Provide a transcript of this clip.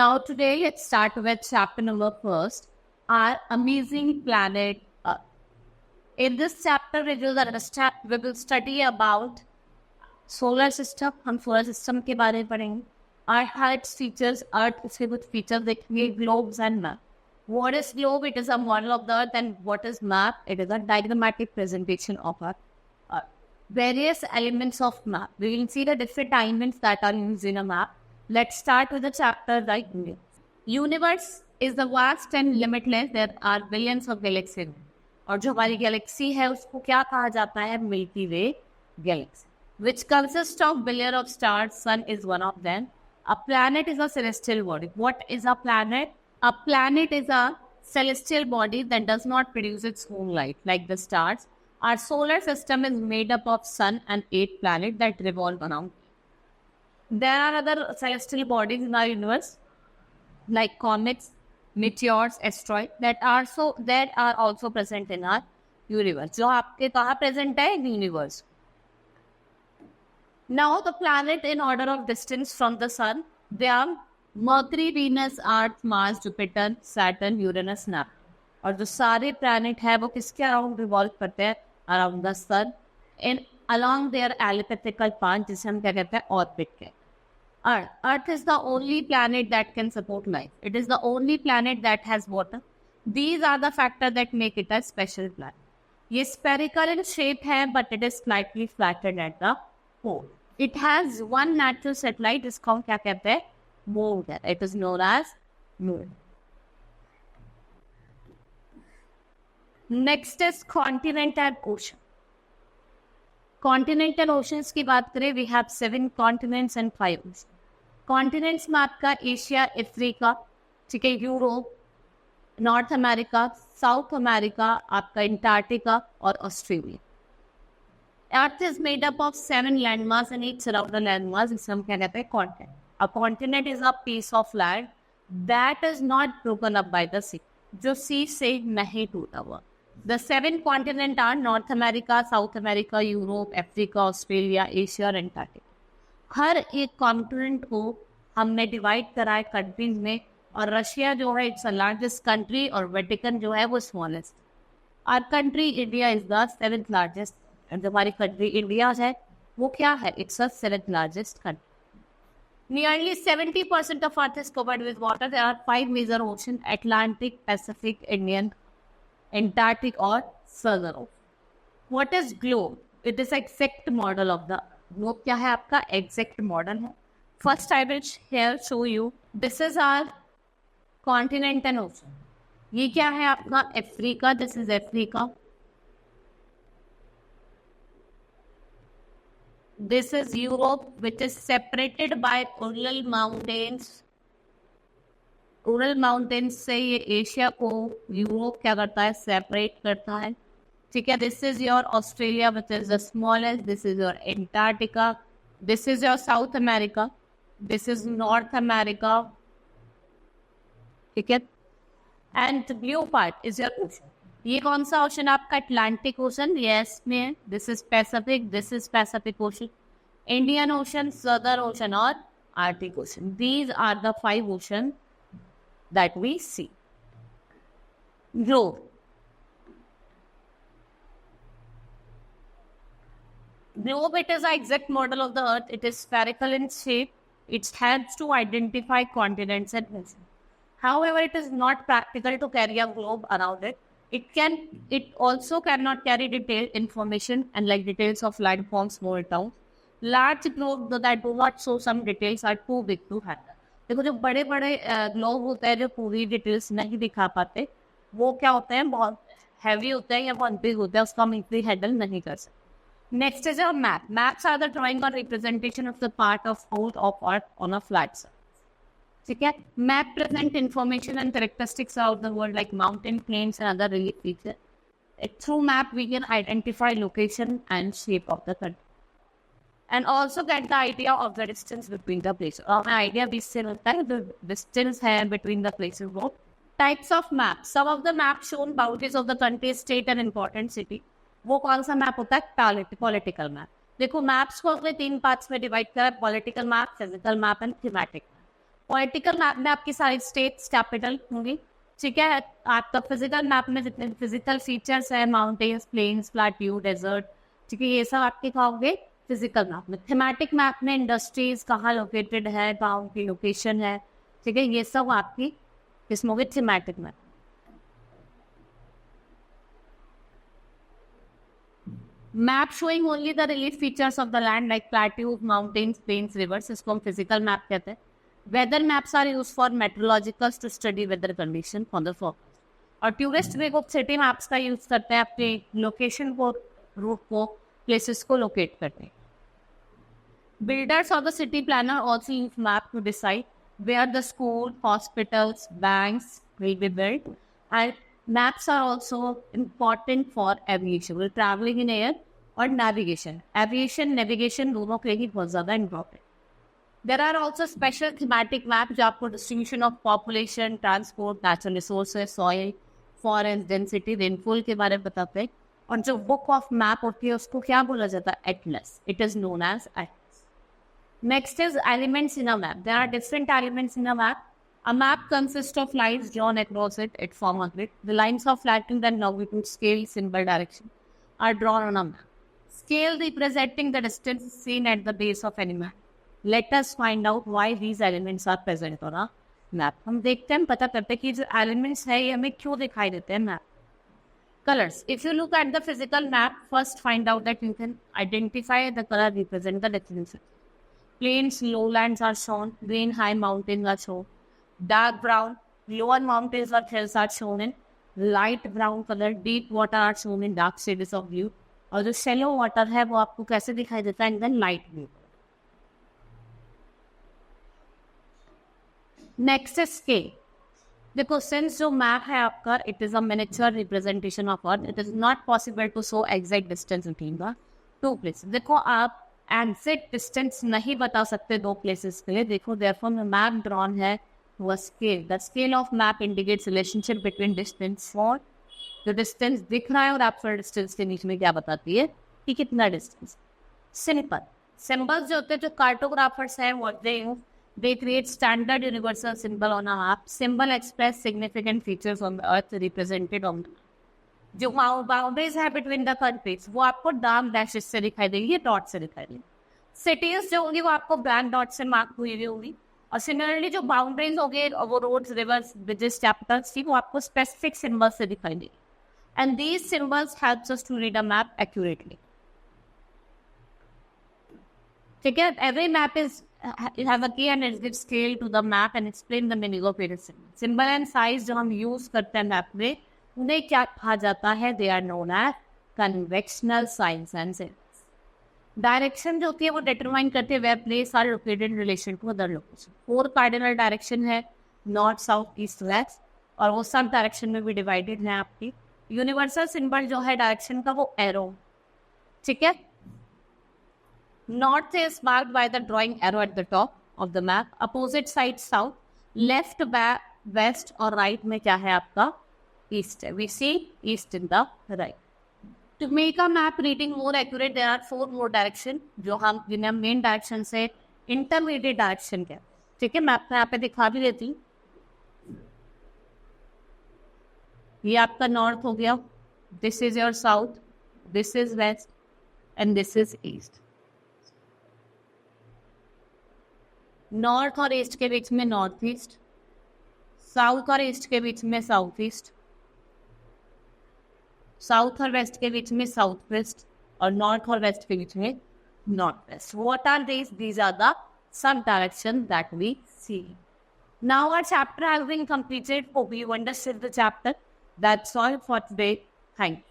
Now today let's start with chapter number first, our amazing planet Earth. In this chapter we will study about solar system. हम solar system के बारे में पढ़ेंगे. Earth has its features, Earth इसके कुछ features देखेंगे, globes and map. What is globe? It is a model of the Earth. And what is map? It is a diagrammatic presentation of Earth. Various elements of map. We will see the different elements that are used in a map. Let's start with the chapter right now. Universe is the vast and limitless. There are billions of galaxies. और जो हमारी galaxy है उसको क्या कहा जाता है? Milky Way galaxy, which consists of billion of stars. Sun is one of them. A planet is a celestial body. What is a planet? A planet is a celestial body that does not produce its own light like the stars. Our solar system is made up of sun and 8 planets that revolve around. There are other celestial bodies in our universe like comets, meteors, asteroids that are also present in our universe. जो आपके कहाँ present है? Universe. Now the planet in order of distance from the sun, they are Mercury, Venus, Earth, Mars, Jupiter, Saturn, Uranus, Neptune. और जो सारे planet है वो किसके around revolve करते हैं? Around the sun and along their elliptical path जिसे हम क्या कहते हैं? Orbit के. Earth is the only planet that can support life. It is the only planet that has water. These are the factors that make it a special planet. ये spherical in shape है, but it is slightly flattened at the pole. It has one natural satellite. इसको हम क्या कहते हैं? Moon. It is known as moon. Next is continent and ocean. Continent and oceans की बात करें, we have 7 continents and 5 oceans. Continents में आपका एशिया, अफ्रीका, ठीक है, Europe, north America, south America, आपका अंटार्कटिका और Australia. Earth is made up of 7 landmass and each surround the landmass. जिसे हम क्या कहते हैं? Continent. A continent is a piece of land that is not broken up by the sea. जो sea से नहीं टूटा हुआ. The 7 continents are North America, South America, Europe, Africa, Australia, Asia और Antarctica. हर एक कॉन्टिनेंट को हमने डिवाइड करा है कंट्रीज में और रशिया जो है इट्स द लार्जेस्ट कंट्री और वेटिकन जो है वो smallest. Our country India is the 7th largest. जो हमारी कंट्री इंडिया है वो क्या है? It's the 7th largest country. Nearly 70% of Earth is covered with water. There are 5 major oceans: Atlantic, Pacific, Indian, Antarctic or Southern Ocean. What is globe? It is exact model of the globe. क्या है आपका? Exact model है. First I will here show you. This is our continent and ocean. ये क्या है आपका? Africa. This is Africa. This is Europe, which is separated by Ural Mountains. Ural Mountains से ये एशिया को यूरोप क्या करता है? सेपरेट करता है. ठीक है. This is your Australia, which is the smallest. This is your Antarctica. This is your South America. This is North America. ठीक है. And the blue part is your ocean. ये कौन सा ओशन आपका? Atlantic ocean. Yes ma'am. This is Pacific. This is Pacific ocean. Indian ocean, Southern ocean और Arctic ocean. These are the 5 ocean that we see. Globe. Globe, it is an exact model of the Earth. It is spherical in shape. It helps to identify continents and oceans. However, it is not practical to carry a globe around it. It also cannot carry detailed information and like details of landforms, small towns. Large globes that do not show some details are too big to handle. देखो जो बड़े बड़े globe होते हैं जो पूरी details नहीं दिखा पाते वो क्या होते हैं? बहुत हैवी होते हैं या बहुत बिग होते हैं. उसको हम इतनी हैंडल नहीं कर सकते. Next is a map. Maps are the drawing or representation of the part of whole of Earth on a flat surface. ठीक है. Map present information and characteristics of the world like mountain, plains and other relief features. Through map we can identify location and shape of the country and also get the idea of the distance between the places. हमें idea भी इससे मिलता है the distance है between the places. वो types of maps. Some of the maps shown boundaries of the country, state and important city. वो कौन सा मैप होता है? Political map. देखो मैप्स को अपने 3 पार्ट्स में डिवाइड करा है: political map, physical map and thematic. Political map में आपकी सारी स्टेट्स कैपिटल होंगी, ठीक है। आपका फिजिकल मैप में जितने फिजिकल फीचर्स है, माउंटेन्स, प्लेन्स, प्लेट्यू, डेजर्ट, ठीक है, ये सब आपके कहाँ होंगे, फिजिकल मैप में। थीमेटिक मैप में इंडस्ट्रीज कहाँ लोकेटेड है, कहाँ उनकी लोकेशन है, ठीक है, ये सब आपकी किस्म होगी thematic map. Map showing only the relief features of the land like plateaus, mountains, plains, rivers, इसको हम फिजिकल मैप कहते हैं। Weather maps are use for meteorologicals to study weather condition for the forecast. और tourist way को city maps का use करते हैं अपने लोकेशन को, रूट को, प्लेसेस को लोकेट करते हैं। बिल्डर्स और the city planner also use map to decide where the school, hospitals, banks will be built. And maps are also important for aviation, well, traveling in air और navigation. Aviation, navigation दोनों के लिए बहुत ज़्यादा important. There are also special thematic maps जो आपको distribution of population, transport, natural resources, soil, forest, density, rainfall के बारे में बताते हैं। और जो book of map होती है उसको क्या बोला जाता है, atlas. It is known as atlas. Next is elements in a map. There are different elements in a map. A map consists of lines drawn across it. It forms a grid. The lines of latitude and longitude, scale, symbol, direction are drawn on a map. Scale representing the distance seen at the base of any map. Let us find out why these elements are present on a map. हम देखते हैं, पता करते हैं कि जो elements है ये हमें क्यों दिखाई देते हैं map. Colors. If you look at the physical map, first find out that you can identify the color represent the distances. Plains, lowlands are shown. Green, high mountains are shown. Dark brown, lower mountains or hills are shown in light brown color. Deep water are shown in dark shades of blue. और जो shallow water है वो आपको कैसे दिखाई देता है, एकदम light blue. Next is scale. देखो, since जो map है आपका, it is a miniature representation of Earth. It is not possible to show exact distance between the two places. देखो, आप exact distance नहीं बता सकते दो places के लिए। देखो, therefore map drawn है was scale. The scale of map indicates relationship between distance और जो distance दिख रहा है और actual distance के बीच में क्या बताती है कि कितना distance. Simple. Symbols जो होते हैं, जो cartographers हैं, what they create standard universal symbol on a map. Symbol express significant features on the earth represented on the map. जो boundaries है between the countries वो आपको dark dashes से दिखाई देंगी, डॉट से दिखाई देंगी. Cities जो होंगी वो आपको black डॉट से मार्क हुई हुई होंगी. और सिमिलरली जो बाउंड्रीज हो गए, वो रोड्स, रिवर्स, ब्रिजेस, कैपिटल्स थी, वो आपको स्पेसिफिक सिंबल्स से दिखाई देगी। And these symbols helps us to read a map accurately, ठीक है। Every map is have a key and it gives scale to the map and explain the meaning of various symbol. Symbol and size जो हम use करते हैं map में, उन्हें क्या कहा जाता है, they are known as conventional signs and symbols. Direction जो होती है वो डिटरमाइन करते हैं where place are located in relation to other location. 4 cardinal direction है, नॉर्थ, साउथ, ईस्ट, वेस्ट, और वो सब डायरेक्शन में भी डिवाइडेड है आपकी। यूनिवर्सल सिंबल जो है डायरेक्शन का वो एरो, ठीक है। North is marked by the drawing arrow at the top of the map, opposite side south, left, west और राइट में क्या है आपका, ईस्ट है। We see east in the right. To make a map reading more accurate, there are 4 more direction जो हम जिन्हें main direction से इंटरमीडिएट डायरेक्शन के, ठीक है। मैप में यहाँ पे दिखा भी देती हूँ। ये आपका नॉर्थ हो गया, this is your south, this is west and this is east. North और ईस्ट के बीच में नॉर्थ ईस्ट, साउथ और ईस्ट के बीच में साउथ ईस्ट, साउथ और वेस्ट के बीच में साउथ वेस्ट, और नॉर्थ और वेस्ट के बीच में north west. What are these? These are the some directions that we see. Now our chapter has been completed. Hope you understood the chapter. That's all for today. Thank you.